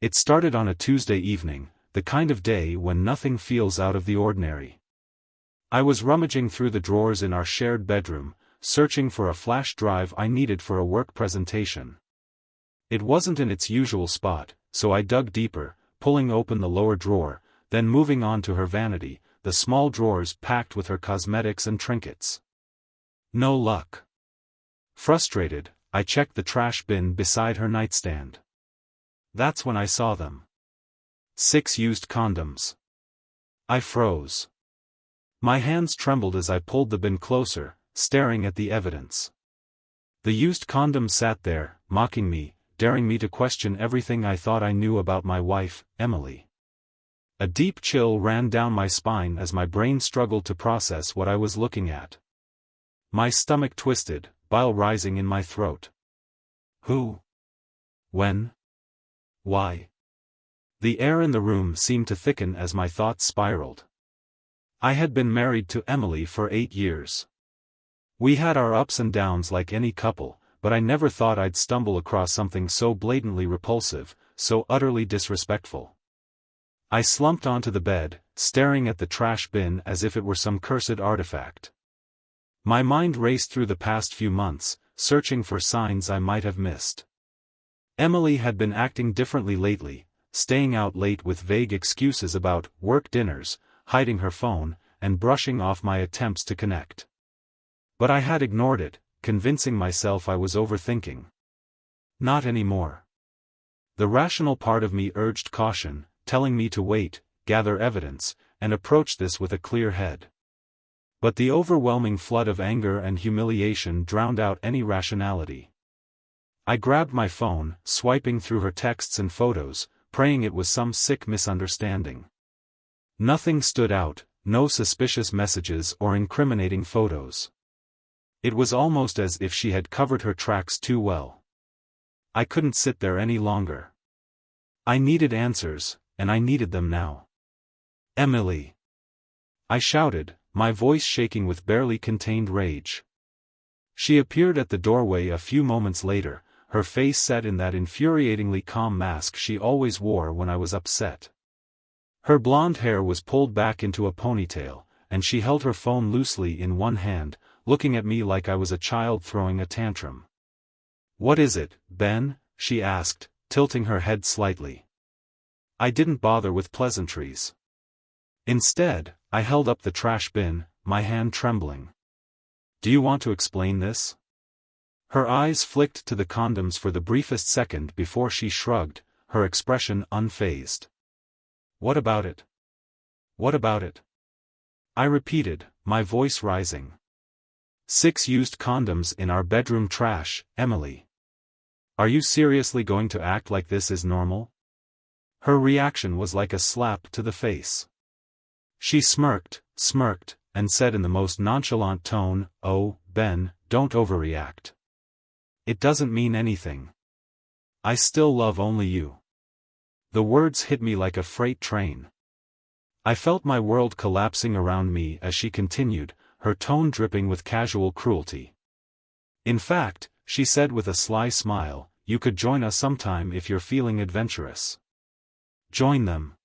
It started on a Tuesday evening, the kind of day when nothing feels out of the ordinary. I was rummaging through the drawers in our shared bedroom, searching for a flash drive I needed for a work presentation. It wasn't in its usual spot, so I dug deeper, pulling open the lower drawer, then moving on to her vanity, the small drawers packed with her cosmetics and trinkets. No luck. Frustrated, I checked the trash bin beside her nightstand. That's when I saw them. 6 used condoms. I froze. My hands trembled as I pulled the bin closer, staring at the evidence. The used condoms sat there, mocking me, daring me to question everything I thought I knew about my wife, Emily. A deep chill ran down my spine as my brain struggled to process what I was looking at. My stomach twisted, bile rising in my throat. Who? When? Why? The air in the room seemed to thicken as my thoughts spiraled. I had been married to Emily for 8 years. We had our ups and downs like any couple, but I never thought I'd stumble across something so blatantly repulsive, so utterly disrespectful. I slumped onto the bed, staring at the trash bin as if it were some cursed artifact. My mind raced through the past few months, searching for signs I might have missed. Emily had been acting differently lately, staying out late with vague excuses about work dinners, hiding her phone, and brushing off my attempts to connect. But I had ignored it, convincing myself I was overthinking. Not anymore. The rational part of me urged caution, telling me to wait, gather evidence, and approach this with a clear head. But the overwhelming flood of anger and humiliation drowned out any rationality. I grabbed my phone, swiping through her texts and photos, praying it was some sick misunderstanding. Nothing stood out, no suspicious messages or incriminating photos. It was almost as if she had covered her tracks too well. I couldn't sit there any longer. I needed answers, and I needed them now. Emily! I shouted, my voice shaking with barely contained rage. She appeared at the doorway a few moments later, her face set in that infuriatingly calm mask she always wore when I was upset. Her blonde hair was pulled back into a ponytail, and she held her phone loosely in one hand, looking at me like I was a child throwing a tantrum. "What is it, Ben?" she asked, tilting her head slightly. I didn't bother with pleasantries. Instead, I held up the trash bin, my hand trembling. "Do you want to explain this?" Her eyes flicked to the condoms for the briefest second before she shrugged, her expression unfazed. "What about it? What about it?" I repeated, my voice rising. 6 used condoms in our bedroom trash, Emily. Are you seriously going to act like this is normal? Her reaction was like a slap to the face. She smirked, and said in the most nonchalant tone, "Oh, Ben, don't overreact. It doesn't mean anything. I still love only you." The words hit me like a freight train. I felt my world collapsing around me as she continued, her tone dripping with casual cruelty. "In fact," she said with a sly smile, "you could join us sometime if you're feeling adventurous." Join them.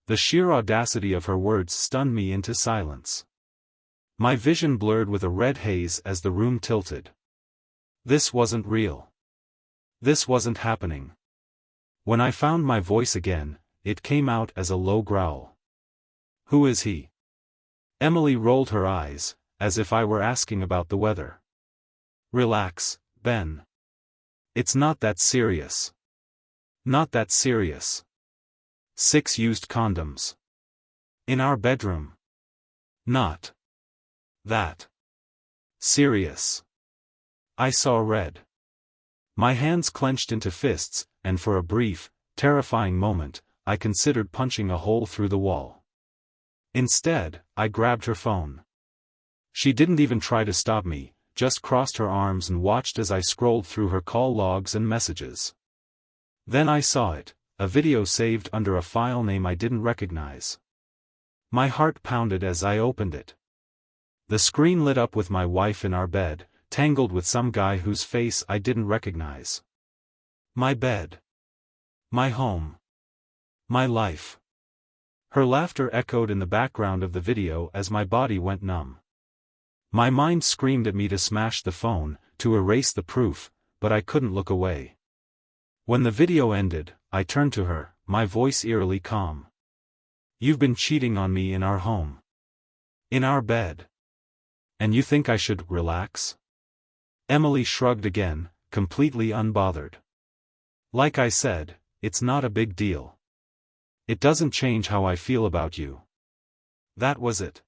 The sheer audacity of her words stunned me into silence. My vision blurred with a red haze as the room tilted. This wasn't real. This wasn't happening. When I found my voice again, it came out as a low growl. "Who is he?" Emily rolled her eyes, as if I were asking about the weather. "Relax, Ben. It's not that serious. Not that serious. 6 used condoms. In our bedroom. Not that serious." I saw red. My hands clenched into fists, and for a brief, terrifying moment, I considered punching a hole through the wall. Instead, I grabbed her phone. She didn't even try to stop me, just crossed her arms and watched as I scrolled through her call logs and messages. Then I saw it, a video saved under a file name I didn't recognize. My heart pounded as I opened it. The screen lit up with my wife in our bed, tangled with some guy whose face I didn't recognize. My bed. My home. My life. Her laughter echoed in the background of the video as my body went numb. My mind screamed at me to smash the phone, to erase the proof, but I couldn't look away. When the video ended, I turned to her, my voice eerily calm. You've been cheating on me in our home. In our bed. And you think I should relax? Emily shrugged again, completely unbothered. Like I said, it's not a big deal. It doesn't change how I feel about you. That was it.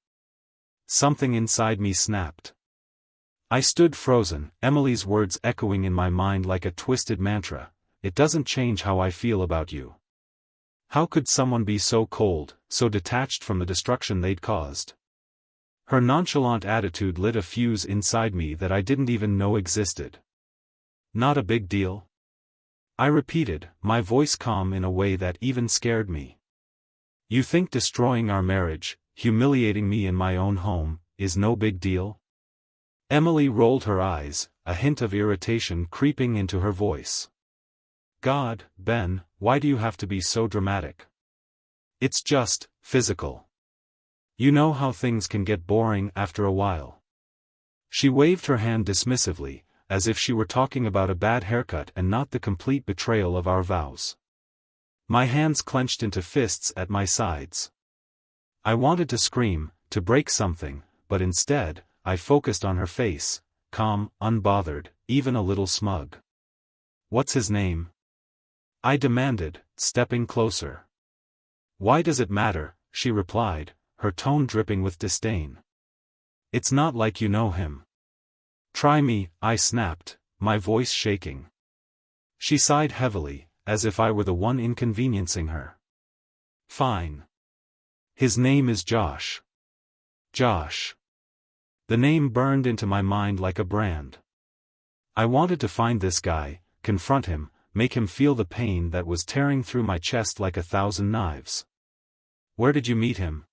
Something inside me snapped. I stood frozen, Emily's words echoing in my mind like a twisted mantra. It doesn't change how I feel about you. How could someone be so cold, so detached from the destruction they'd caused? Her nonchalant attitude lit a fuse inside me that I didn't even know existed. Not a big deal? I repeated, my voice calm in a way that even scared me. You think destroying our marriage, humiliating me in my own home, is no big deal? Emily rolled her eyes, a hint of irritation creeping into her voice. God, Ben, why do you have to be so dramatic? It's just physical. You know how things can get boring after a while. She waved her hand dismissively, as if she were talking about a bad haircut and not the complete betrayal of our vows. My hands clenched into fists at my sides. I wanted to scream, to break something, but instead, I focused on her face, calm, unbothered, even a little smug. What's his name? I demanded, stepping closer. Why does it matter? She replied, her tone dripping with disdain. It's not like you know him. Try me, I snapped, my voice shaking. She sighed heavily, as if I were the one inconveniencing her. Fine. His name is Josh. Josh. The name burned into my mind like a brand. I wanted to find this guy, confront him, make him feel the pain that was tearing through my chest like 1,000 knives. Where did you meet him?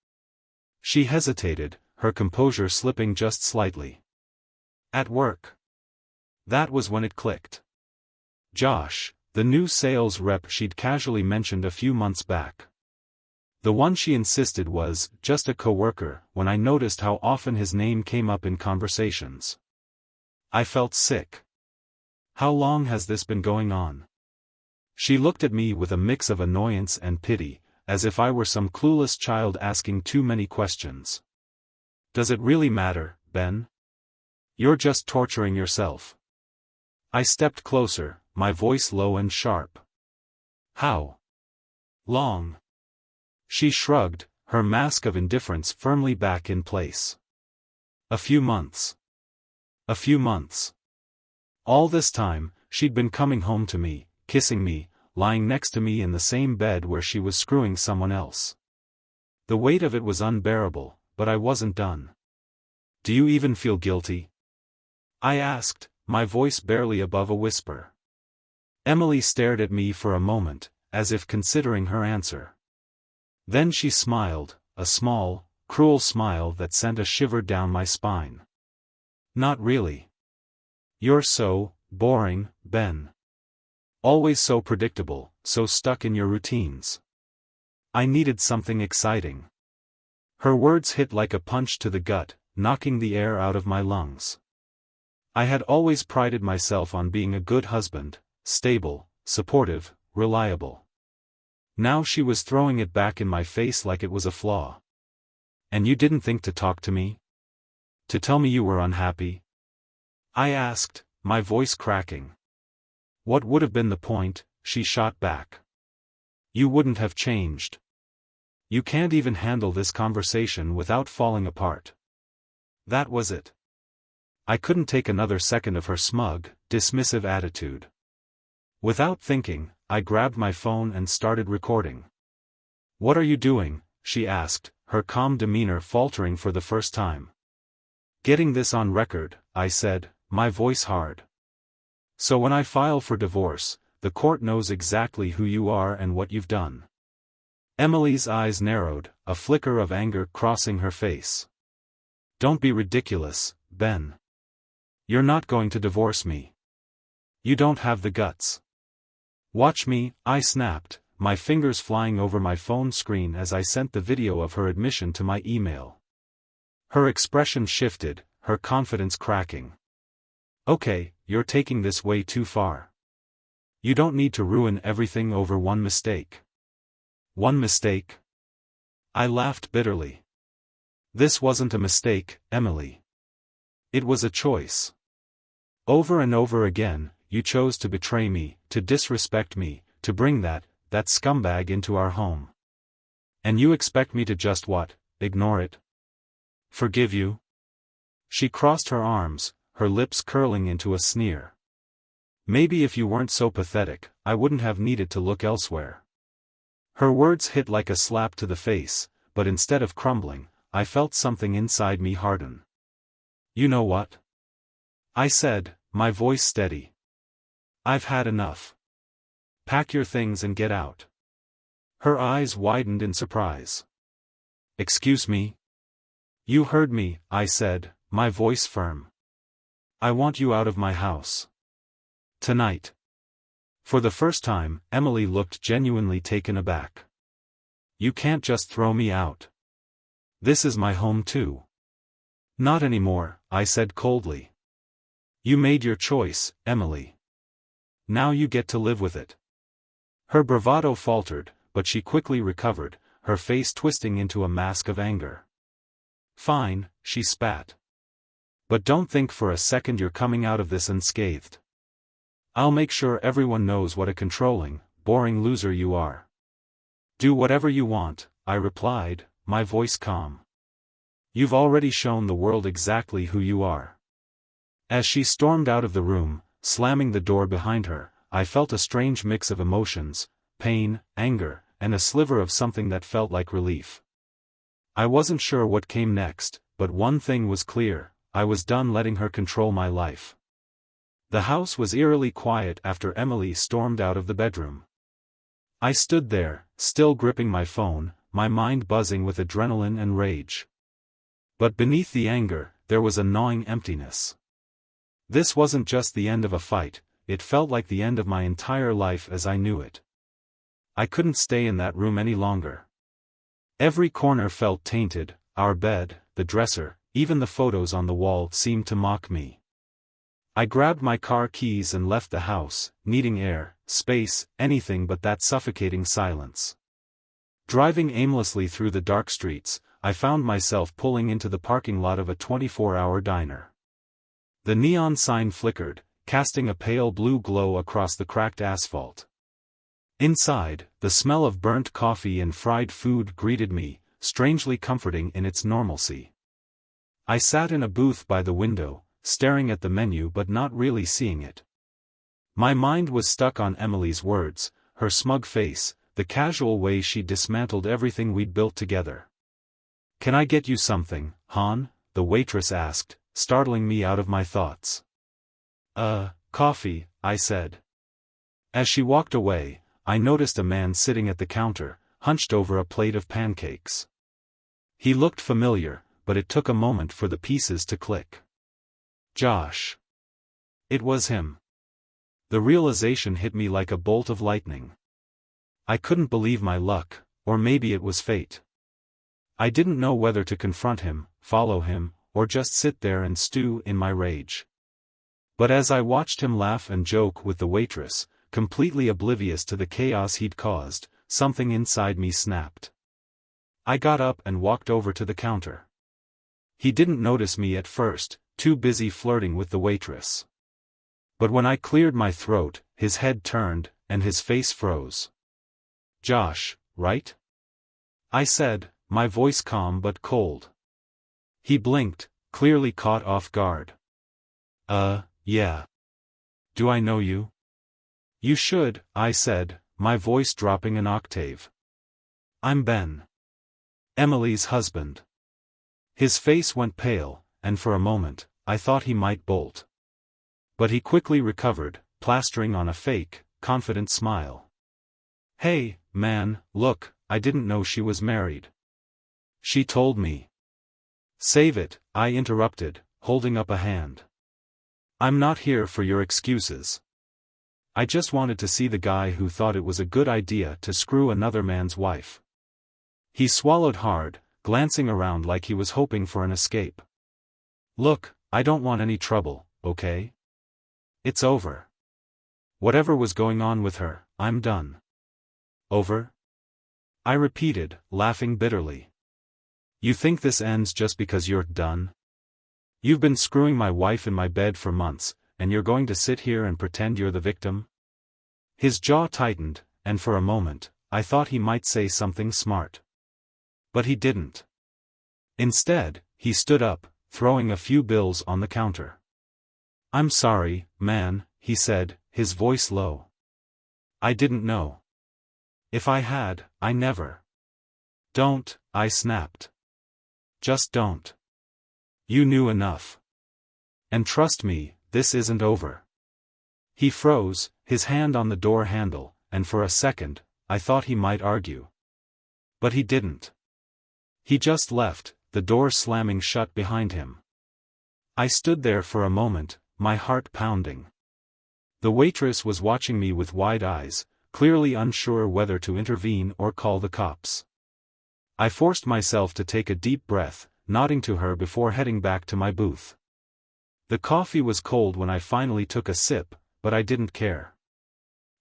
She hesitated, her composure slipping just slightly. At work. That was when it clicked. Josh, the new sales rep she'd casually mentioned a few months back. The one she insisted was just a coworker, when I noticed how often his name came up in conversations. I felt sick. How long has this been going on? She looked at me with a mix of annoyance and pity, as if I were some clueless child asking too many questions. Does it really matter, Ben? You're just torturing yourself. I stepped closer, my voice low and sharp. How long? She shrugged, her mask of indifference firmly back in place. A few months. A few months. All this time, she'd been coming home to me, kissing me, lying next to me in the same bed where she was screwing someone else. The weight of it was unbearable, but I wasn't done. Do you even feel guilty? I asked, my voice barely above a whisper. Emily stared at me for a moment, as if considering her answer. Then she smiled, a small, cruel smile that sent a shiver down my spine. Not really. You're so boring, Ben. Always so predictable, so stuck in your routines. I needed something exciting. Her words hit like a punch to the gut, knocking the air out of my lungs. I had always prided myself on being a good husband, stable, supportive, reliable. Now she was throwing it back in my face like it was a flaw. And you didn't think to talk to me? To tell me you were unhappy? I asked, my voice cracking. What would have been the point? She shot back. You wouldn't have changed. You can't even handle this conversation without falling apart. That was it. I couldn't take another second of her smug, dismissive attitude. Without thinking, I grabbed my phone and started recording. What are you doing? She asked, her calm demeanor faltering for the first time. Getting this on record, I said, my voice hard. So when I file for divorce, the court knows exactly who you are and what you've done. Emily's eyes narrowed, a flicker of anger crossing her face. Don't be ridiculous, Ben. You're not going to divorce me. You don't have the guts. Watch me, I snapped, my fingers flying over my phone screen as I sent the video of her admission to my email. Her expression shifted, her confidence cracking. Okay, you're taking this way too far. You don't need to ruin everything over one mistake. One mistake? I laughed bitterly. This wasn't a mistake, Emily. It was a choice. Over and over again, you chose to betray me, to disrespect me, to bring that scumbag into our home. And you expect me to just what, ignore it? Forgive you? She crossed her arms, her lips curling into a sneer. Maybe if you weren't so pathetic, I wouldn't have needed to look elsewhere. Her words hit like a slap to the face, but instead of crumbling, I felt something inside me harden. You know what? I said, my voice steady. I've had enough. Pack your things and get out. Her eyes widened in surprise. Excuse me? You heard me, I said, my voice firm. I want you out of my house. Tonight. For the first time, Emily looked genuinely taken aback. You can't just throw me out. This is my home too. Not anymore, I said coldly. You made your choice, Emily. Now you get to live with it. Her bravado faltered, but she quickly recovered, her face twisting into a mask of anger. Fine, she spat. But don't think for a second you're coming out of this unscathed. I'll make sure everyone knows what a controlling, boring loser you are. Do whatever you want, I replied, my voice calm. You've already shown the world exactly who you are. As she stormed out of the room, slamming the door behind her, I felt a strange mix of emotions, pain, anger, and a sliver of something that felt like relief. I wasn't sure what came next, but one thing was clear, I was done letting her control my life. The house was eerily quiet after Emily stormed out of the bedroom. I stood there, still gripping my phone, my mind buzzing with adrenaline and rage. But beneath the anger, there was a gnawing emptiness. This wasn't just the end of a fight, it felt like the end of my entire life as I knew it. I couldn't stay in that room any longer. Every corner felt tainted, our bed, the dresser, even the photos on the wall seemed to mock me. I grabbed my car keys and left the house, needing air, space, anything but that suffocating silence. Driving aimlessly through the dark streets, I found myself pulling into the parking lot of a 24-hour diner. The neon sign flickered, casting a pale blue glow across the cracked asphalt. Inside, the smell of burnt coffee and fried food greeted me, strangely comforting in its normalcy. I sat in a booth by the window, staring at the menu but not really seeing it. My mind was stuck on Emily's words, her smug face, the casual way she dismantled everything we'd built together. Can I get you something, hon? The waitress asked, startling me out of my thoughts. Coffee, I said. As she walked away, I noticed a man sitting at the counter, hunched over a plate of pancakes. He looked familiar, but it took a moment for the pieces to click. Josh. It was him. The realization hit me like a bolt of lightning. I couldn't believe my luck, or maybe it was fate. I didn't know whether to confront him, follow him, or just sit there and stew in my rage. But as I watched him laugh and joke with the waitress, completely oblivious to the chaos he'd caused, something inside me snapped. I got up and walked over to the counter. He didn't notice me at first, too busy flirting with the waitress. But when I cleared my throat, his head turned, and his face froze. Josh, right? I said, my voice calm but cold. He blinked, clearly caught off guard. Yeah. Do I know you? You should, I said, my voice dropping an octave. I'm Ben. Emily's husband. His face went pale, and for a moment, I thought he might bolt. But he quickly recovered, plastering on a fake, confident smile. Hey, man, look, I didn't know she was married. She told me. Save it, I interrupted, holding up a hand. I'm not here for your excuses. I just wanted to see the guy who thought it was a good idea to screw another man's wife. He swallowed hard, glancing around like he was hoping for an escape. Look, I don't want any trouble, okay? It's over. Whatever was going on with her, I'm done. Over? I repeated, laughing bitterly. You think this ends just because you're done? You've been screwing my wife in my bed for months, and you're going to sit here and pretend you're the victim? His jaw tightened, and for a moment, I thought he might say something smart. But he didn't. Instead, he stood up, throwing a few bills on the counter. I'm sorry, man, he said, his voice low. I didn't know. If I had, I never. Don't, I snapped. Just don't. You knew enough. And trust me, this isn't over. He froze, his hand on the door handle, and for a second, I thought he might argue. But he didn't. He just left, the door slamming shut behind him. I stood there for a moment, my heart pounding. The waitress was watching me with wide eyes, clearly unsure whether to intervene or call the cops. I forced myself to take a deep breath, nodding to her before heading back to my booth. The coffee was cold when I finally took a sip, but I didn't care.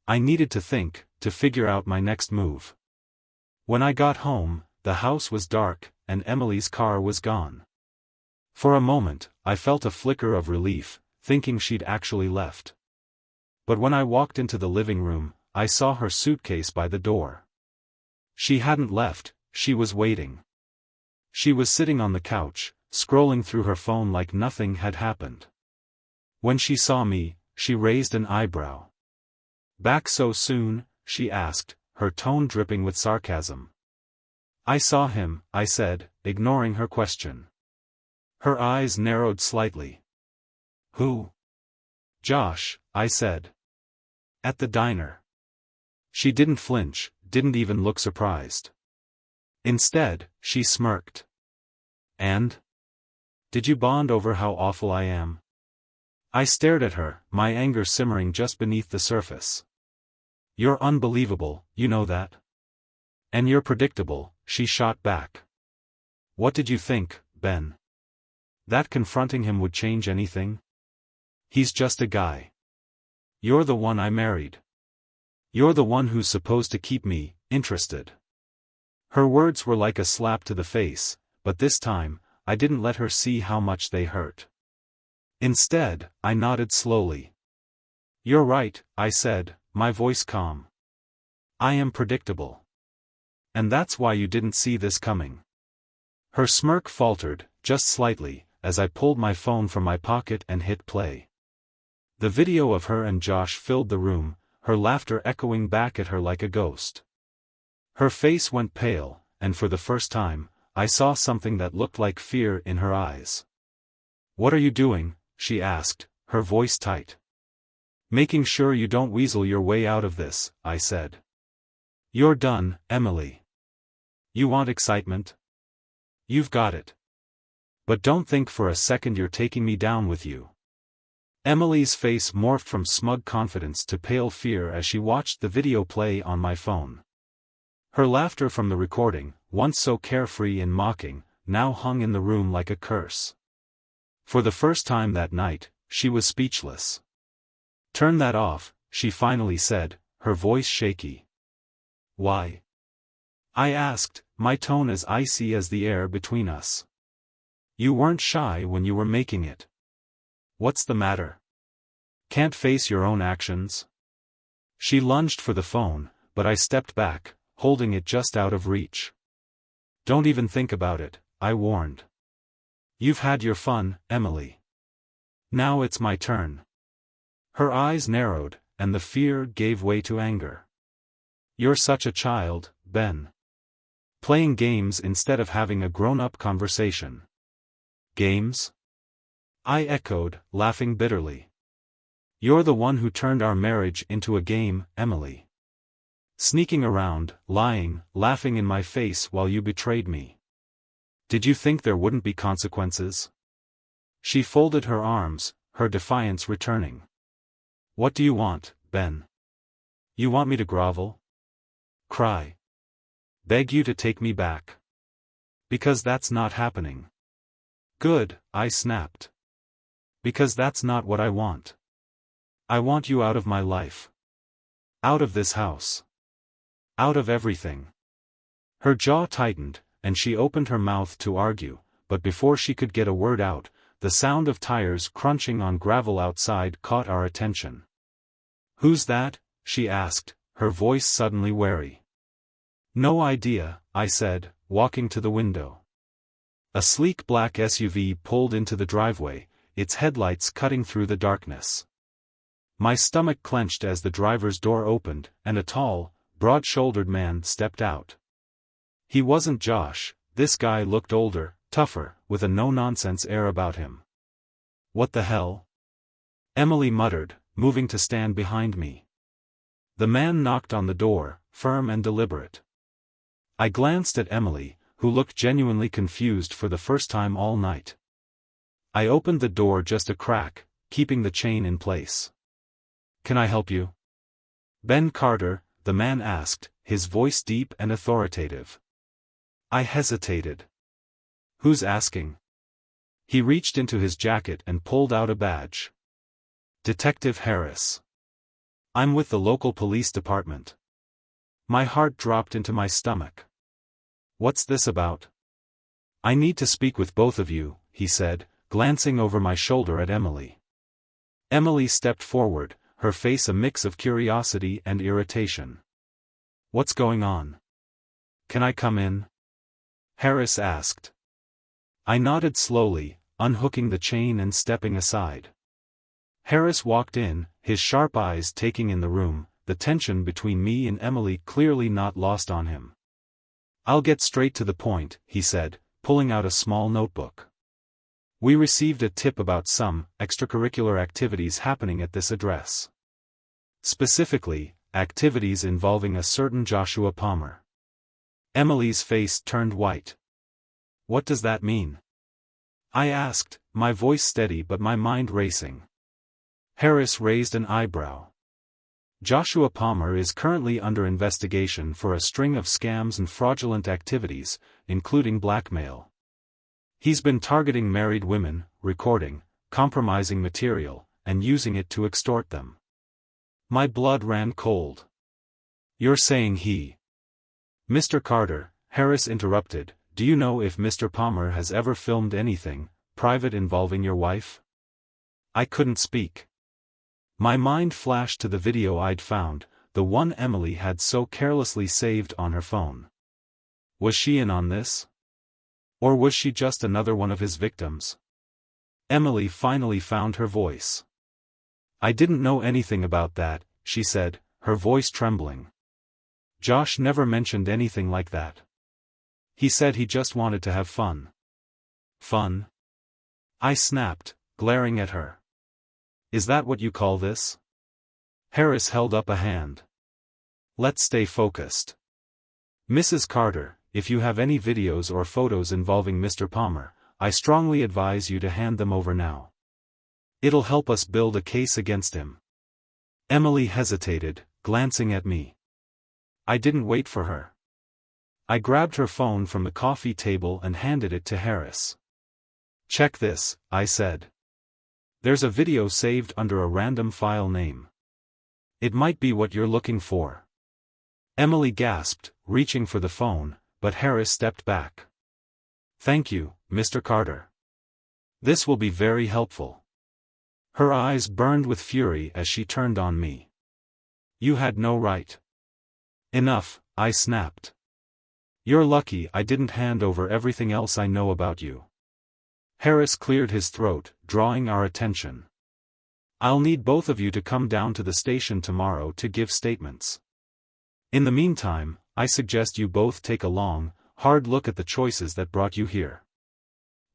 I needed to think, to figure out my next move. When I got home, the house was dark, and Emily's car was gone. For a moment, I felt a flicker of relief, thinking she'd actually left. But when I walked into the living room, I saw her suitcase by the door. She hadn't left, she was waiting. She was sitting on the couch, scrolling through her phone like nothing had happened. When she saw me, she raised an eyebrow. Back so soon? She asked, her tone dripping with sarcasm. I saw him, I said, ignoring her question. Her eyes narrowed slightly. Who? Josh, I said. At the diner. She didn't flinch, didn't even look surprised. Instead, she smirked. And? Did you bond over how awful I am? I stared at her, my anger simmering just beneath the surface. You're unbelievable, you know that? And you're predictable, she shot back. What did you think, Ben? That confronting him would change anything? He's just a guy. You're the one I married. You're the one who's supposed to keep me interested. Her words were like a slap to the face, but this time, I didn't let her see how much they hurt. Instead, I nodded slowly. You're right, I said, my voice calm. I am predictable. And that's why you didn't see this coming. Her smirk faltered, just slightly, as I pulled my phone from my pocket and hit play. The video of her and Josh filled the room, her laughter echoing back at her like a ghost. Her face went pale, and for the first time, I saw something that looked like fear in her eyes. What are you doing? She asked, her voice tight. Making sure you don't weasel your way out of this, I said. You're done, Emily. You want excitement? You've got it. But don't think for a second you're taking me down with you. Emily's face morphed from smug confidence to pale fear as she watched the video play on my phone. Her laughter from the recording, once so carefree and mocking, now hung in the room like a curse. For the first time that night, she was speechless. Turn that off, she finally said, her voice shaky. Why? I asked, my tone as icy as the air between us. You weren't shy when you were making it. What's the matter? Can't face your own actions? She lunged for the phone, but I stepped back, holding it just out of reach. Don't even think about it, I warned. You've had your fun, Emily. Now it's my turn. Her eyes narrowed, and the fear gave way to anger. You're such a child, Ben. Playing games instead of having a grown-up conversation. Games? I echoed, laughing bitterly. You're the one who turned our marriage into a game, Emily. Sneaking around, lying, laughing in my face while you betrayed me. Did you think there wouldn't be consequences? She folded her arms, her defiance returning. What do you want, Ben? You want me to grovel? Cry? Beg you to take me back? Because that's not happening. Good, I snapped. Because that's not what I want. I want you out of my life. Out of this house. Out of everything. Her jaw tightened, and she opened her mouth to argue, but before she could get a word out, the sound of tires crunching on gravel outside caught our attention. Who's that? She asked, her voice suddenly wary. No idea, I said, walking to the window. A sleek black SUV pulled into the driveway, its headlights cutting through the darkness. My stomach clenched as the driver's door opened, and a tall, broad-shouldered man stepped out. He wasn't Josh. This guy looked older, tougher, with a no-nonsense air about him. What the hell? Emily muttered, moving to stand behind me. The man knocked on the door, firm and deliberate. I glanced at Emily, who looked genuinely confused for the first time all night. I opened the door just a crack, keeping the chain in place. Can I help you? Ben Carter, the man asked, his voice deep and authoritative. I hesitated. Who's asking? He reached into his jacket and pulled out a badge. Detective Harris. I'm with the local police department. My heart dropped into my stomach. What's this about? I need to speak with both of you, he said, glancing over my shoulder at Emily. Emily stepped forward, her face a mix of curiosity and irritation. What's going on? Can I come in? Harris asked. I nodded slowly, unhooking the chain and stepping aside. Harris walked in, his sharp eyes taking in the room, the tension between me and Emily clearly not lost on him. I'll get straight to the point, he said, pulling out a small notebook. We received a tip about some extracurricular activities happening at this address. Specifically, activities involving a certain Joshua Palmer. Emily's face turned white. What does that mean? I asked, my voice steady but my mind racing. Harris raised an eyebrow. Joshua Palmer is currently under investigation for a string of scams and fraudulent activities, including blackmail. He's been targeting married women, recording, compromising material, and using it to extort them. My blood ran cold. You're saying he... Mr. Carter, Harris interrupted, do you know if Mr. Palmer has ever filmed anything private involving your wife? I couldn't speak. My mind flashed to the video I'd found, the one Emily had so carelessly saved on her phone. Was she in on this? Or was she just another one of his victims? Emily finally found her voice. I didn't know anything about that, she said, her voice trembling. Josh never mentioned anything like that. He said he just wanted to have fun. Fun? I snapped, glaring at her. Is that what you call this? Harris held up a hand. Let's stay focused. Mrs. Carter, if you have any videos or photos involving Mr. Palmer, I strongly advise you to hand them over now. It'll help us build a case against him. Emily hesitated, glancing at me. I didn't wait for her. I grabbed her phone from the coffee table and handed it to Harris. Check this, I said. There's a video saved under a random file name. It might be what you're looking for. Emily gasped, reaching for the phone, but Harris stepped back. Thank you, Mr. Carter. This will be very helpful. Her eyes burned with fury as she turned on me. You had no right. Enough, I snapped. You're lucky I didn't hand over everything else I know about you. Harris cleared his throat, drawing our attention. I'll need both of you to come down to the station tomorrow to give statements. In the meantime, I suggest you both take a long, hard look at the choices that brought you here.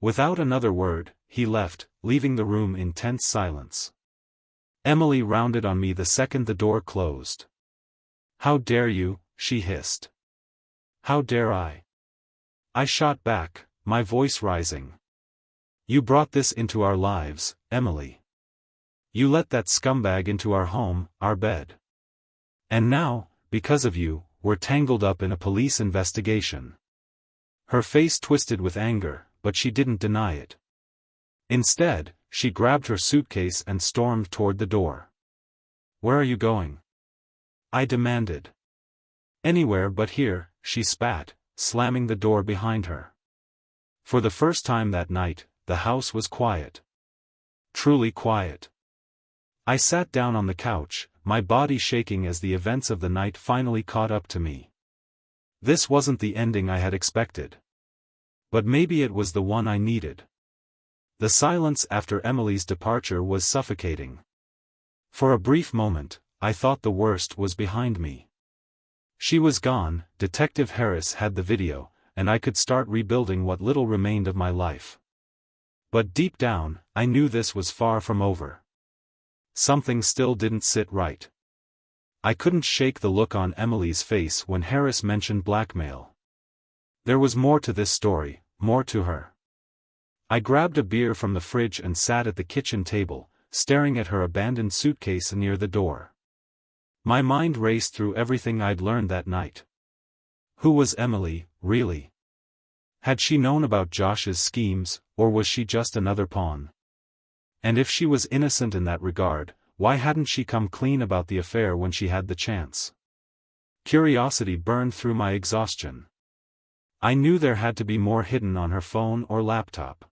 Without another word, he left, leaving the room in tense silence. Emily rounded on me the second the door closed. How dare you, she hissed. How dare I? I shot back, my voice rising. You brought this into our lives, Emily. You let that scumbag into our home, our bed. And now, because of you, we're tangled up in a police investigation." Her face twisted with anger, but she didn't deny it. Instead, she grabbed her suitcase and stormed toward the door. "Where are you going?" I demanded. "Anywhere but here," she spat, slamming the door behind her. For the first time that night, the house was quiet. Truly quiet. I sat down on the couch, my body shaking as the events of the night finally caught up to me. This wasn't the ending I had expected. But maybe it was the one I needed. The silence after Emily's departure was suffocating. For a brief moment, I thought the worst was behind me. She was gone, Detective Harris had the video, and I could start rebuilding what little remained of my life. But deep down, I knew this was far from over. Something still didn't sit right. I couldn't shake the look on Emily's face when Harris mentioned blackmail. There was more to this story, more to her. I grabbed a beer from the fridge and sat at the kitchen table, staring at her abandoned suitcase near the door. My mind raced through everything I'd learned that night. Who was Emily, really? Had she known about Josh's schemes, or was she just another pawn? And if she was innocent in that regard, why hadn't she come clean about the affair when she had the chance? Curiosity burned through my exhaustion. I knew there had to be more hidden on her phone or laptop.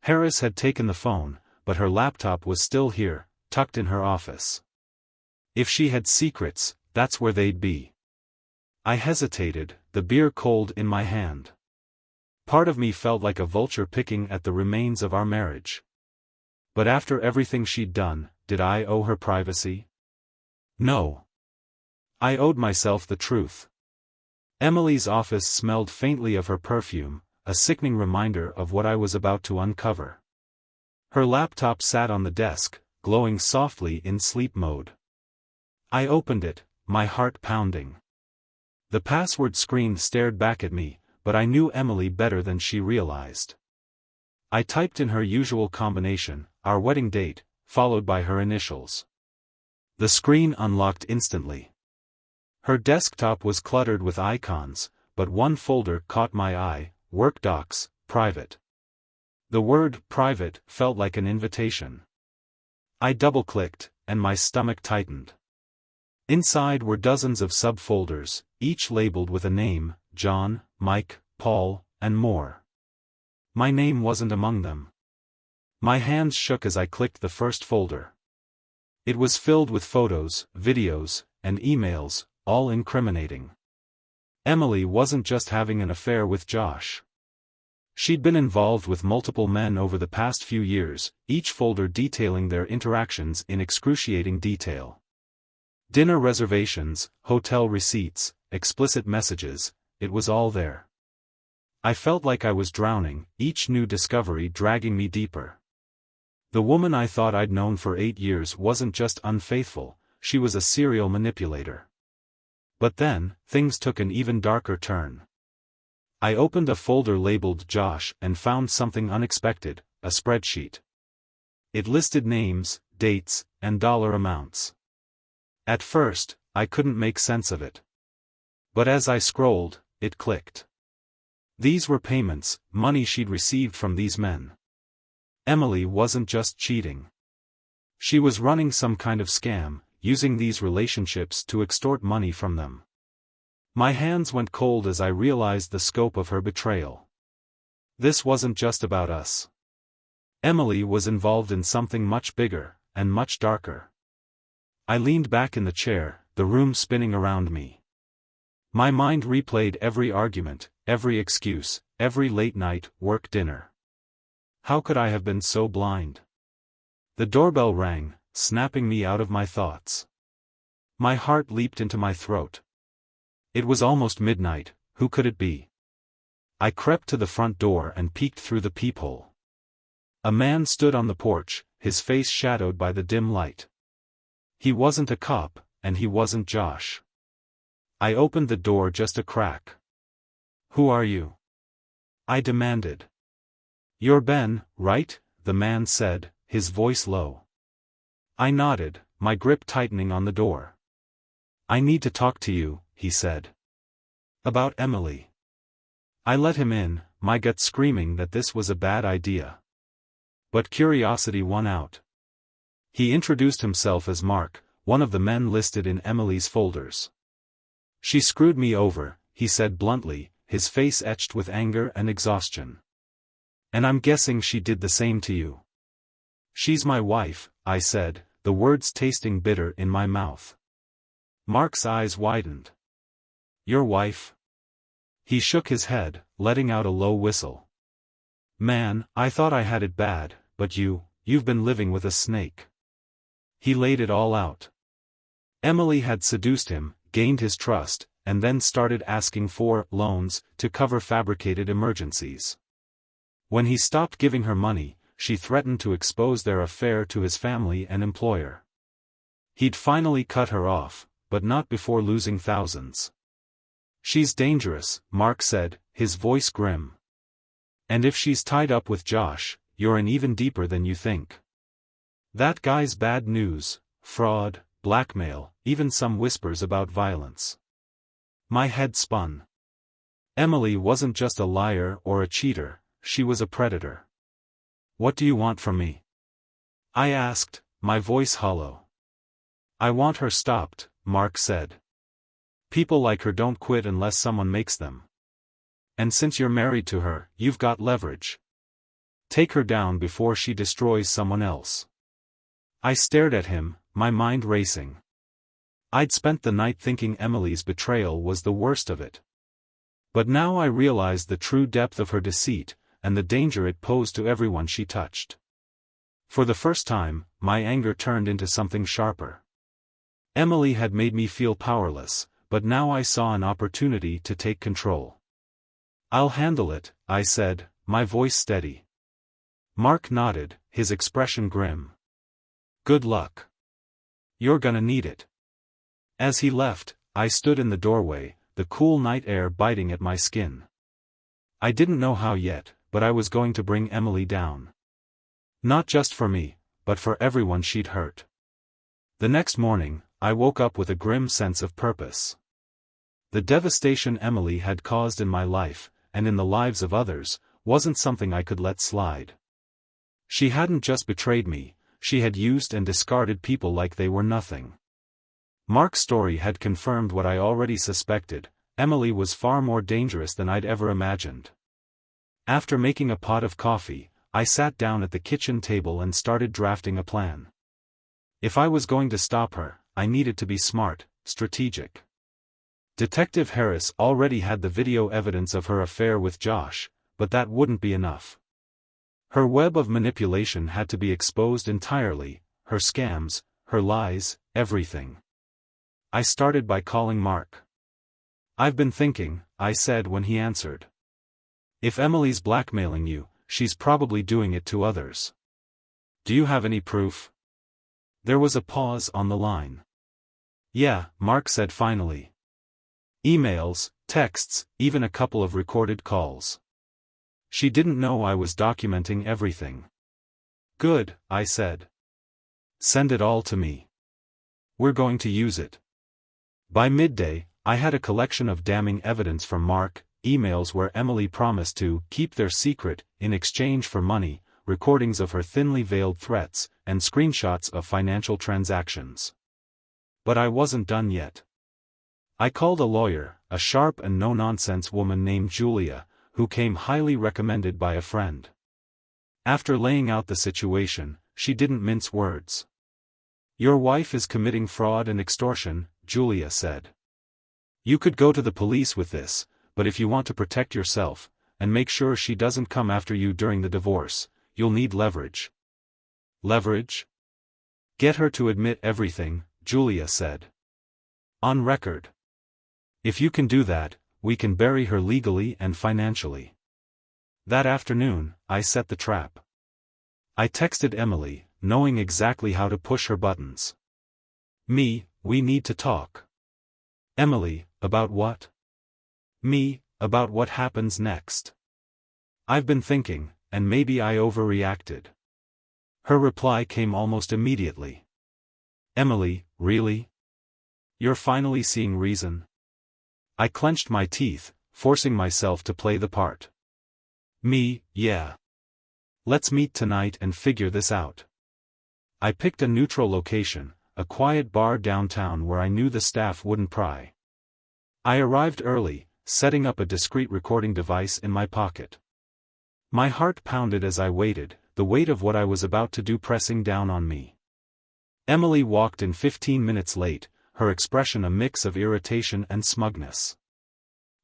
Harris had taken the phone, but her laptop was still here, tucked in her office. If she had secrets, that's where they'd be. I hesitated, the beer cold in my hand. Part of me felt like a vulture picking at the remains of our marriage. But after everything she'd done, did I owe her privacy? No. I owed myself the truth. Emily's office smelled faintly of her perfume, a sickening reminder of what I was about to uncover. Her laptop sat on the desk, glowing softly in sleep mode. I opened it, my heart pounding. The password screen stared back at me, but I knew Emily better than she realized. I typed in her usual combination, our wedding date, followed by her initials. The screen unlocked instantly. Her desktop was cluttered with icons, but one folder caught my eye, Work Docs, Private. The word private felt like an invitation. I double-clicked, and my stomach tightened. Inside were dozens of subfolders, each labeled with a name, John, Mike, Paul, and more. My name wasn't among them. My hands shook as I clicked the first folder. It was filled with photos, videos, and emails, all incriminating. Emily wasn't just having an affair with Josh. She'd been involved with multiple men over the past few years, each folder detailing their interactions in excruciating detail. Dinner reservations, hotel receipts, explicit messages, it was all there. I felt like I was drowning, each new discovery dragging me deeper. The woman I thought I'd known for 8 years wasn't just unfaithful, she was a serial manipulator. But then, things took an even darker turn. I opened a folder labeled Josh and found something unexpected, a spreadsheet. It listed names, dates, and dollar amounts. At first, I couldn't make sense of it. But as I scrolled, it clicked. These were payments, money she'd received from these men. Emily wasn't just cheating. She was running some kind of scam, using these relationships to extort money from them. My hands went cold as I realized the scope of her betrayal. This wasn't just about us. Emily was involved in something much bigger, and much darker. I leaned back in the chair, the room spinning around me. My mind replayed every argument, every excuse, every late-night work dinner. How could I have been so blind? The doorbell rang, snapping me out of my thoughts. My heart leaped into my throat. It was almost midnight, who could it be? I crept to the front door and peeked through the peephole. A man stood on the porch, his face shadowed by the dim light. He wasn't a cop, and he wasn't Josh. I opened the door just a crack. "Who are you?" I demanded. "You're Ben, right?" the man said, his voice low. I nodded, my grip tightening on the door. I need to talk to you, he said. About Emily. I let him in, my gut screaming that this was a bad idea. But curiosity won out. He introduced himself as Mark, one of the men listed in Emily's folders. She screwed me over, he said bluntly, his face etched with anger and exhaustion. And I'm guessing she did the same to you. She's my wife, I said, the words tasting bitter in my mouth. Mark's eyes widened. Your wife? He shook his head, letting out a low whistle. Man, I thought I had it bad, but you've been living with a snake. He laid it all out. Emily had seduced him, gained his trust, and then started asking for loans to cover fabricated emergencies. When he stopped giving her money, she threatened to expose their affair to his family and employer. He'd finally cut her off, but not before losing thousands. She's dangerous, Mark said, his voice grim. And if she's tied up with Josh, you're in even deeper than you think. That guy's bad news, fraud, blackmail, even some whispers about violence. My head spun. Emily wasn't just a liar or a cheater, she was a predator. What do you want from me? I asked, my voice hollow. I want her stopped, Mark said. People like her don't quit unless someone makes them. And since you're married to her, you've got leverage. Take her down before she destroys someone else. I stared at him, my mind racing. I'd spent the night thinking Emily's betrayal was the worst of it. But now I realized the true depth of her deceit, and the danger it posed to everyone she touched. For the first time, my anger turned into something sharper. Emily had made me feel powerless, but now I saw an opportunity to take control. I'll handle it, I said, my voice steady. Mark nodded, his expression grim. Good luck. You're gonna need it. As he left, I stood in the doorway, the cool night air biting at my skin. I didn't know how yet, but I was going to bring Emily down. Not just for me, but for everyone she'd hurt. The next morning, I woke up with a grim sense of purpose. The devastation Emily had caused in my life, and in the lives of others, wasn't something I could let slide. She hadn't just betrayed me, she had used and discarded people like they were nothing. Mark's story had confirmed what I already suspected, Emily was far more dangerous than I'd ever imagined. After making a pot of coffee, I sat down at the kitchen table and started drafting a plan. If I was going to stop her, I needed to be smart, strategic. Detective Harris already had the video evidence of her affair with Josh, but that wouldn't be enough. Her web of manipulation had to be exposed entirely, her scams, her lies, everything. I started by calling Mark. I've been thinking, I said when he answered. If Emily's blackmailing you, she's probably doing it to others. Do you have any proof? There was a pause on the line. Yeah, Mark said finally. Emails, texts, even a couple of recorded calls. She didn't know I was documenting everything. Good, I said. Send it all to me. We're going to use it. By midday, I had a collection of damning evidence from Mark, emails where Emily promised to keep their secret in exchange for money, recordings of her thinly veiled threats, and screenshots of financial transactions. But I wasn't done yet. I called a lawyer, a sharp and no-nonsense woman named Julia, who came highly recommended by a friend. After laying out the situation, she didn't mince words. Your wife is committing fraud and extortion, Julia said. You could go to the police with this, but if you want to protect yourself, and make sure she doesn't come after you during the divorce, you'll need leverage. Leverage? Get her to admit everything, Julia said. On record. If you can do that, we can bury her legally and financially. That afternoon, I set the trap. I texted Emily, knowing exactly how to push her buttons. Me, we need to talk. Emily, about what? Me, about what happens next. I've been thinking, and maybe I overreacted. Her reply came almost immediately. Emily, really? You're finally seeing reason? I clenched my teeth, forcing myself to play the part. Me, yeah. Let's meet tonight and figure this out. I picked a neutral location, a quiet bar downtown where I knew the staff wouldn't pry. I arrived early, setting up a discreet recording device in my pocket. My heart pounded as I waited, the weight of what I was about to do pressing down on me. Emily walked in 15 minutes late, her expression a mix of irritation and smugness.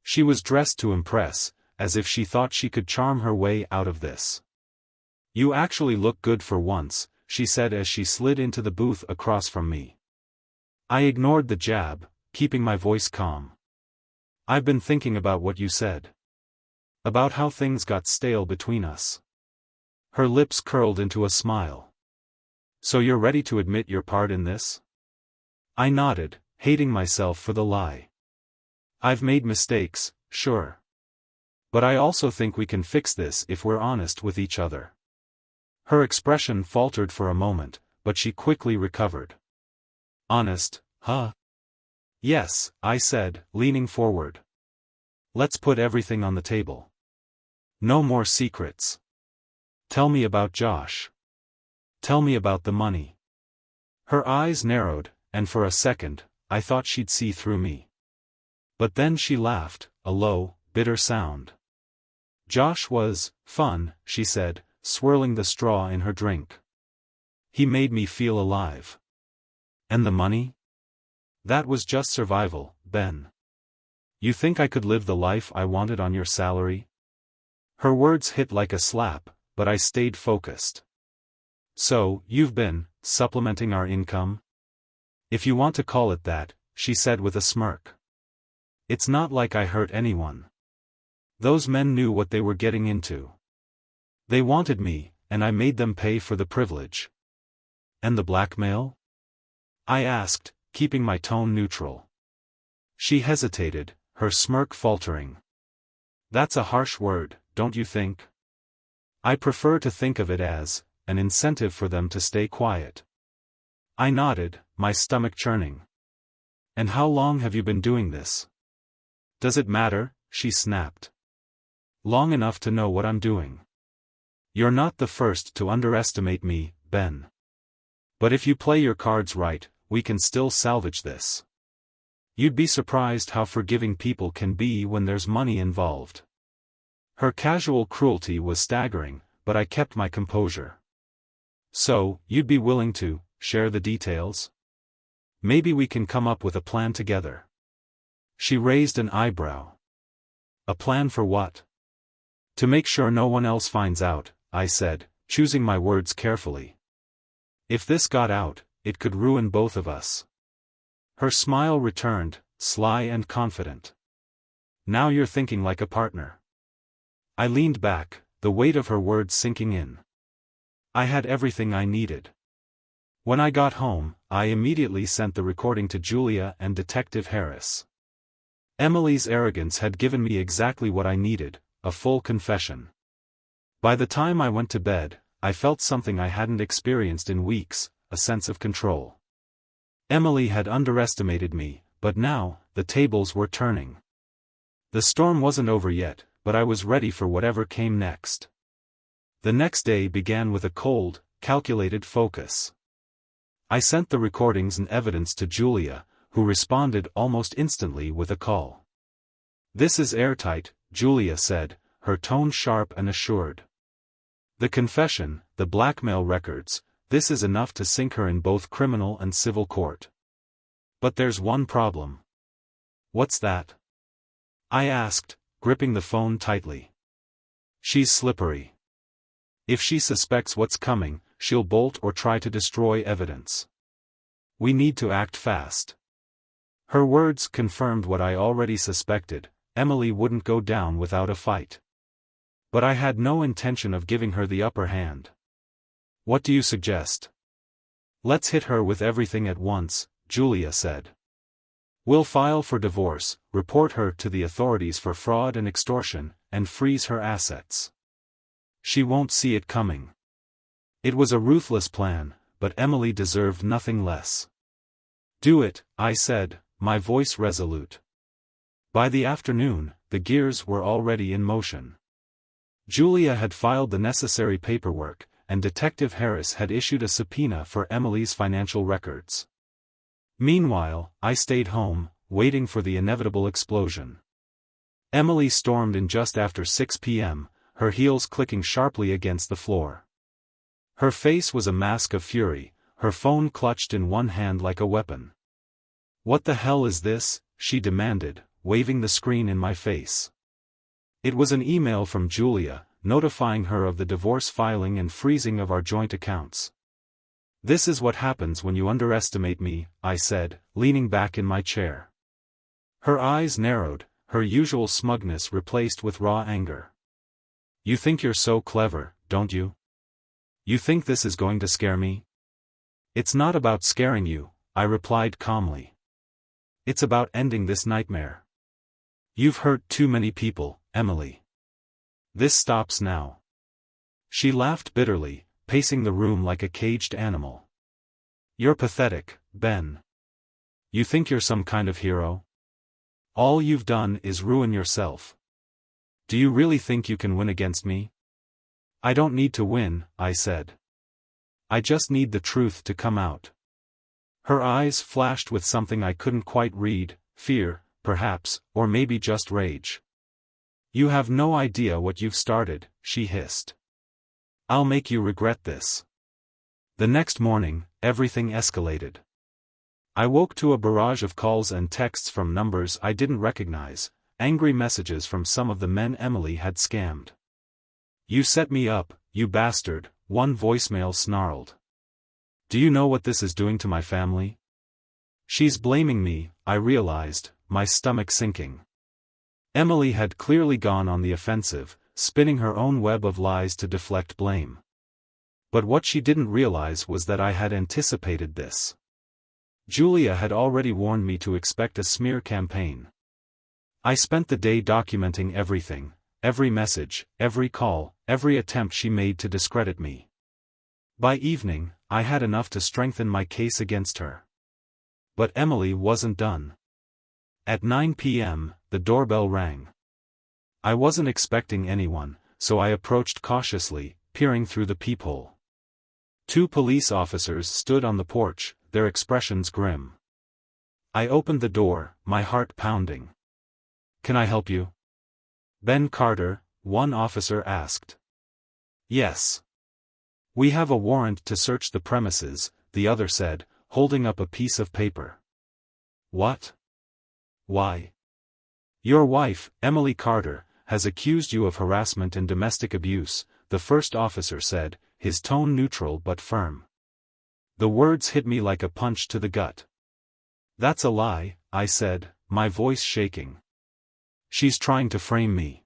She was dressed to impress, as if she thought she could charm her way out of this. "You actually look good for once," she said as she slid into the booth across from me. I ignored the jab, keeping my voice calm. "I've been thinking about what you said. About how things got stale between us." Her lips curled into a smile. "So you're ready to admit your part in this?" I nodded, hating myself for the lie. "I've made mistakes, sure. But I also think we can fix this if we're honest with each other." Her expression faltered for a moment, but she quickly recovered. "Honest, huh?" "Yes," I said, leaning forward. "Let's put everything on the table. No more secrets. Tell me about Josh. Tell me about the money." Her eyes narrowed, and for a second, I thought she'd see through me. But then she laughed, a low, bitter sound. "Josh was fun," she said, swirling the straw in her drink. "He made me feel alive. And the money? That was just survival, Ben. You think I could live the life I wanted on your salary?" Her words hit like a slap, but I stayed focused. "So, you've been supplementing our income? If you want to call it that," she said with a smirk. "It's not like I hurt anyone. Those men knew what they were getting into. They wanted me, and I made them pay for the privilege." "And the blackmail?" I asked, keeping my tone neutral. She hesitated, her smirk faltering. "That's a harsh word, don't you think?" "I prefer to think of it as an incentive for them to stay quiet." I nodded, my stomach churning. "And how long have you been doing this?" "Does it matter?" she snapped. "Long enough to know what I'm doing. You're not the first to underestimate me, Ben. But if you play your cards right, we can still salvage this. You'd be surprised how forgiving people can be when there's money involved." Her casual cruelty was staggering, but I kept my composure. "So, you'd be willing to share the details? Maybe we can come up with a plan together." She raised an eyebrow. "A plan for what?" "To make sure no one else finds out," I said, choosing my words carefully. "If this got out, it could ruin both of us." Her smile returned, sly and confident. "Now you're thinking like a partner." I leaned back, the weight of her words sinking in. I had everything I needed. When I got home, I immediately sent the recording to Julia and Detective Harris. Emily's arrogance had given me exactly what I needed, a full confession. By the time I went to bed, I felt something I hadn't experienced in weeks, a sense of control. Emily had underestimated me, but now, the tables were turning. The storm wasn't over yet, but I was ready for whatever came next. The next day began with a cold, calculated focus. I sent the recordings and evidence to Julia, who responded almost instantly with a call. "This is airtight," Julia said, her tone sharp and assured. "The confession, the blackmail records, this is enough to sink her in both criminal and civil court. But there's one problem." "What's that?" I asked, gripping the phone tightly. "She's slippery. If she suspects what's coming, she'll bolt or try to destroy evidence. We need to act fast." Her words confirmed what I already suspected: Emily wouldn't go down without a fight. But I had no intention of giving her the upper hand. "What do you suggest?" "Let's hit her with everything at once," Julia said. "We'll file for divorce, report her to the authorities for fraud and extortion, and freeze her assets. She won't see it coming." It was a ruthless plan, but Emily deserved nothing less. Do it, I said, my voice resolute. By the afternoon, the gears were already in motion. Julia had filed the necessary paperwork, and Detective Harris had issued a subpoena for Emily's financial records. Meanwhile, I stayed home, waiting for the inevitable explosion. Emily stormed in just after 6 p.m., her heels clicking sharply against the floor. Her face was a mask of fury, her phone clutched in one hand like a weapon. "What the hell is this?" she demanded, waving the screen in my face. It was an email from Julia, notifying her of the divorce filing and freezing of our joint accounts. "This is what happens when you underestimate me," I said, leaning back in my chair. Her eyes narrowed, her usual smugness replaced with raw anger. "You think you're so clever, don't you? You think this is going to scare me?" "It's not about scaring you," I replied calmly. "It's about ending this nightmare. You've hurt too many people, Emily. This stops now." She laughed bitterly, pacing the room like a caged animal. "You're pathetic, Ben. You think you're some kind of hero? All you've done is ruin yourself. Do you really think you can win against me?" "I don't need to win," I said. "I just need the truth to come out." Her eyes flashed with something I couldn't quite read, fear, perhaps, or maybe just rage. "You have no idea what you've started," she hissed. "I'll make you regret this." The next morning, everything escalated. I woke to a barrage of calls and texts from numbers I didn't recognize, angry messages from some of the men Emily had scammed. "You set me up, you bastard," one voicemail snarled. "Do you know what this is doing to my family?" She's blaming me, I realized, my stomach sinking. Emily had clearly gone on the offensive, spinning her own web of lies to deflect blame. But what she didn't realize was that I had anticipated this. Julia had already warned me to expect a smear campaign. I spent the day documenting everything, every message, every call, every attempt she made to discredit me. By evening, I had enough to strengthen my case against her. But Emily wasn't done. At 9 p.m., the doorbell rang. I wasn't expecting anyone, so I approached cautiously, peering through the peephole. 2 police officers stood on the porch, their expressions grim. I opened the door, my heart pounding. "Can I help you?" "Ben Carter," one officer asked. "Yes. We have a warrant to search the premises," the other said, holding up a piece of paper. "What? Why?" "Your wife, Emily Carter, has accused you of harassment and domestic abuse," the first officer said, his tone neutral but firm. The words hit me like a punch to the gut. "That's a lie," I said, my voice shaking. "She's trying to frame me."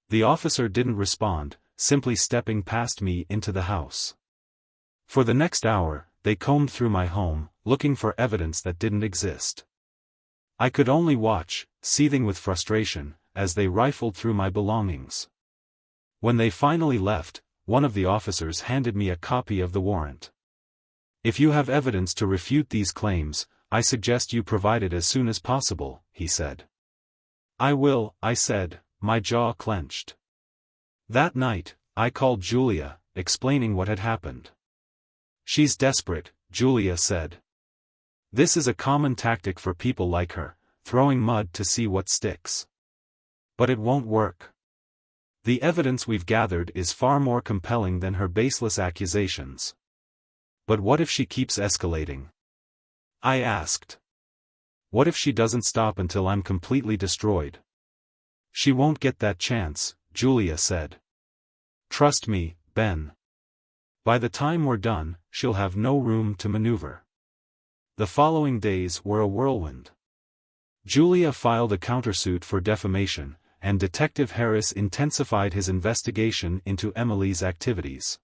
The officer didn't respond, simply stepping past me into the house. For the next hour, they combed through my home, looking for evidence that didn't exist. I could only watch, seething with frustration, as they rifled through my belongings. When they finally left, one of the officers handed me a copy of the warrant. "If you have evidence to refute these claims, I suggest you provide it as soon as possible," he said. "I will," I said, my jaw clenched. That night, I called Julia, explaining what had happened. "She's desperate," Julia said. "This is a common tactic for people like her, throwing mud to see what sticks. But it won't work. The evidence we've gathered is far more compelling than her baseless accusations." "But what if she keeps escalating?" I asked. "What if she doesn't stop until I'm completely destroyed?" "She won't get that chance," Julia said. "Trust me, Ben. By the time we're done, she'll have no room to maneuver." The following days were a whirlwind. Julia filed a countersuit for defamation, and Detective Harris intensified his investigation into Emily's activities.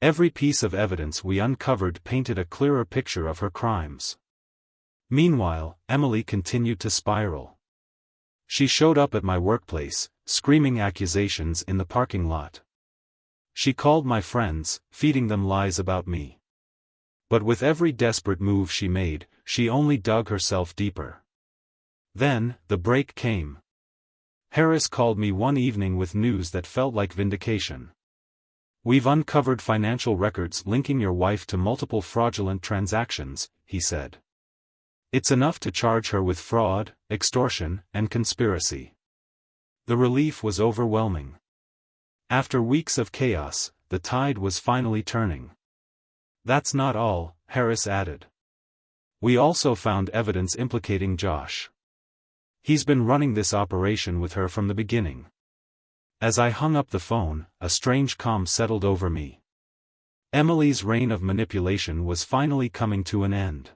Every piece of evidence we uncovered painted a clearer picture of her crimes. Meanwhile, Emily continued to spiral. She showed up at my workplace, screaming accusations in the parking lot. She called my friends, feeding them lies about me. But with every desperate move she made, she only dug herself deeper. Then, the break came. Harris called me one evening with news that felt like vindication. "We've uncovered financial records linking your wife to multiple fraudulent transactions," he said. "It's enough to charge her with fraud, extortion, and conspiracy." The relief was overwhelming. After weeks of chaos, the tide was finally turning. "That's not all," Harris added. "We also found evidence implicating Josh. He's been running this operation with her from the beginning." As I hung up the phone, a strange calm settled over me. Emily's reign of manipulation was finally coming to an end.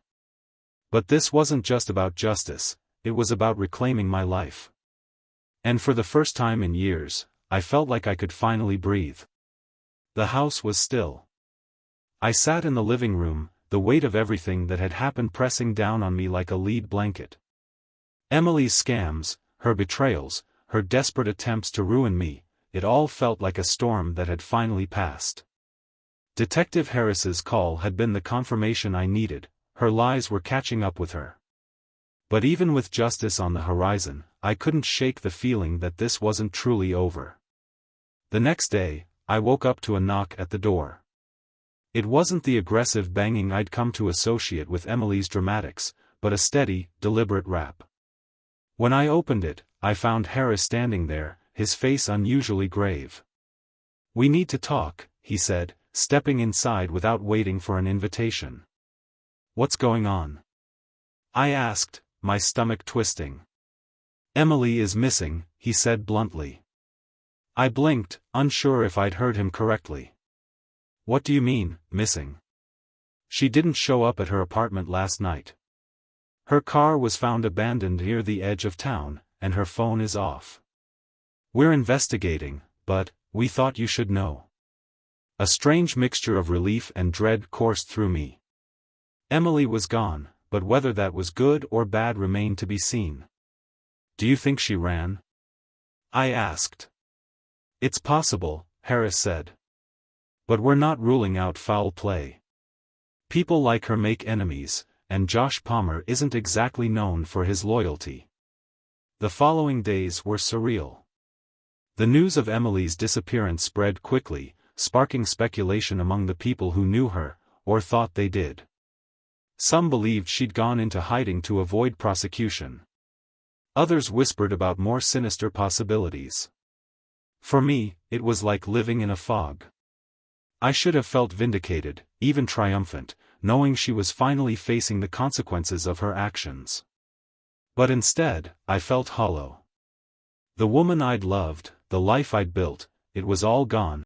But this wasn't just about justice, it was about reclaiming my life. And for the first time in years, I felt like I could finally breathe. The house was still. I sat in the living room, the weight of everything that had happened pressing down on me like a lead blanket. Emily's scams, her betrayals, her desperate attempts to ruin me, it all felt like a storm that had finally passed. Detective Harris's call had been the confirmation I needed, her lies were catching up with her. But even with justice on the horizon, I couldn't shake the feeling that this wasn't truly over. The next day, I woke up to a knock at the door. It wasn't the aggressive banging I'd come to associate with Emily's dramatics, but a steady, deliberate rap. When I opened it, I found Harris standing there, his face unusually grave. "We need to talk," he said, stepping inside without waiting for an invitation. "What's going on?" I asked, my stomach twisting. "Emily is missing," he said bluntly. I blinked, unsure if I'd heard him correctly. "What do you mean, missing?" "She didn't show up at her apartment last night. Her car was found abandoned near the edge of town, and her phone is off. We're investigating, but we thought you should know." A strange mixture of relief and dread coursed through me. Emily was gone, but whether that was good or bad remained to be seen. "Do you think she ran?" I asked. "It's possible," Harris said. "But we're not ruling out foul play. People like her make enemies, and Josh Palmer isn't exactly known for his loyalty." The following days were surreal. The news of Emily's disappearance spread quickly, sparking speculation among the people who knew her, or thought they did. Some believed she'd gone into hiding to avoid prosecution. Others whispered about more sinister possibilities. For me, it was like living in a fog. I should have felt vindicated, even triumphant, knowing she was finally facing the consequences of her actions. But instead, I felt hollow. The woman I'd loved, the life I'd built, it was all gone,